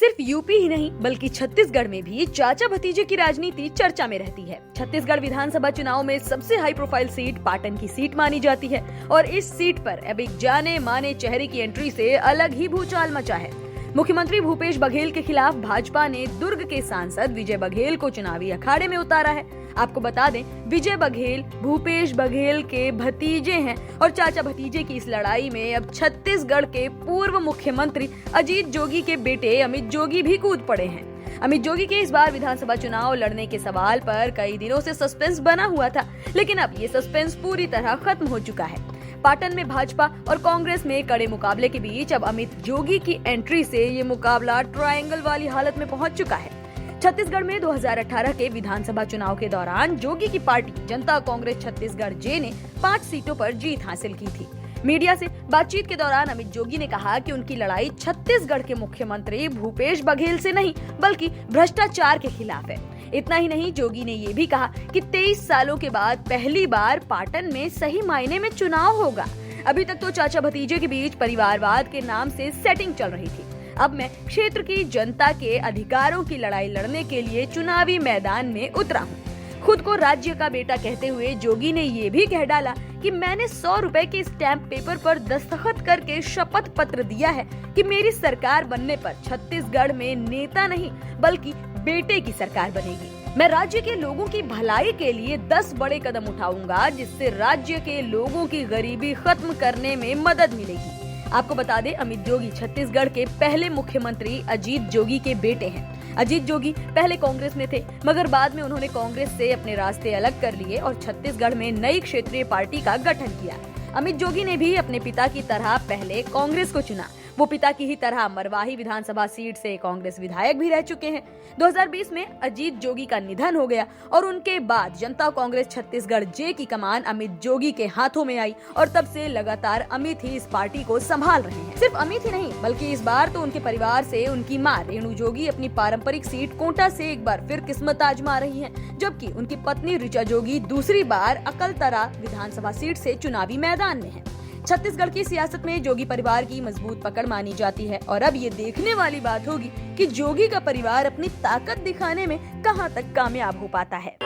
सिर्फ यूपी ही नहीं बल्कि छत्तीसगढ़ में भी चाचा भतीजे की राजनीति चर्चा में रहती है। छत्तीसगढ़ विधानसभा चुनाव में सबसे हाई प्रोफाइल सीट पाटन की सीट मानी जाती है और इस सीट पर अब एक जाने माने चेहरे की एंट्री से अलग ही भूचाल मचा है। मुख्यमंत्री भूपेश बघेल के खिलाफ भाजपा ने दुर्ग के सांसद विजय बघेल को चुनावी अखाड़े में उतारा है। आपको बता दें, विजय बघेल भूपेश बघेल के भतीजे हैं और चाचा भतीजे की इस लड़ाई में अब छत्तीसगढ़ के पूर्व मुख्यमंत्री अजीत जोगी के बेटे अमित जोगी भी कूद पड़े हैं। अमित जोगी के इस बार विधानसभा चुनाव लड़ने के सवाल पर कई दिनों से सस्पेंस बना हुआ था, लेकिन अब ये सस्पेंस पूरी तरह खत्म हो चुका है। पाटन में भाजपा और कांग्रेस में कड़े मुकाबले के बीच अब अमित जोगी की एंट्री से ये मुकाबला ट्रायंगल वाली हालत में पहुंच चुका है। छत्तीसगढ़ में 2018 के विधानसभा चुनाव के दौरान जोगी की पार्टी जनता कांग्रेस छत्तीसगढ़ जे ने 5 सीटों पर जीत हासिल की थी। मीडिया से बातचीत के दौरान अमित जोगी ने कहा कि उनकी लड़ाई छत्तीसगढ़ के मुख्यमंत्री भूपेश बघेल से नहीं बल्कि भ्रष्टाचार के खिलाफ है। इतना ही नहीं, जोगी ने ये भी कहा कि 23 सालों के बाद पहली बार पाटन में सही मायने में चुनाव होगा। अभी तक तो चाचा भतीजे के बीच परिवारवाद के नाम से सेटिंग चल रही थी। अब मैं क्षेत्र की जनता के अधिकारों की लड़ाई लड़ने के लिए चुनावी मैदान में उतरा हूँ। खुद को राज्य का बेटा कहते हुए जोगी ने ये भी कह डाला कि मैंने 100 रुपए के स्टैंप पेपर पर दस्तखत करके शपथ पत्र दिया है कि मेरी सरकार बनने पर छत्तीसगढ़ में नेता नहीं बल्कि बेटे की सरकार बनेगी। मैं राज्य के लोगों की भलाई के लिए 10 बड़े कदम उठाऊंगा जिससे राज्य के लोगों की गरीबी खत्म करने में मदद मिलेगी। आपको बता दें, अमित जोगी छत्तीसगढ़ के पहले मुख्यमंत्री अजीत जोगी के बेटे हैं। अजीत जोगी पहले कांग्रेस में थे, मगर बाद में उन्होंने कांग्रेस से अपने रास्ते अलग कर लिए और छत्तीसगढ़ में नई क्षेत्रीय पार्टी का गठन किया। अमित जोगी ने भी अपने पिता की तरह पहले कांग्रेस को चुना। वो पिता की ही तरह मरवाही विधानसभा सीट से कांग्रेस विधायक भी रह चुके हैं। 2020 में अजीत जोगी का निधन हो गया और उनके बाद जनता कांग्रेस छत्तीसगढ़ जे की कमान अमित जोगी के हाथों में आई और तब से लगातार अमित ही इस पार्टी को संभाल रहे हैं। सिर्फ अमित ही नहीं बल्कि इस बार तो उनके परिवार से उनकी मां रेणु जोगी अपनी पारंपरिक सीट कोंटा से एक बार फिर किस्मत आजमा रही है, जबकि उनकी पत्नी ऋचा जोगी दूसरी बार अकलतरा विधानसभा सीट से चुनावी मैदान में है। छत्तीसगढ़ की सियासत में जोगी परिवार की मजबूत पकड़ मानी जाती है और अब ये देखने वाली बात होगी कि जोगी का परिवार अपनी ताकत दिखाने में कहां तक कामयाब हो पाता है।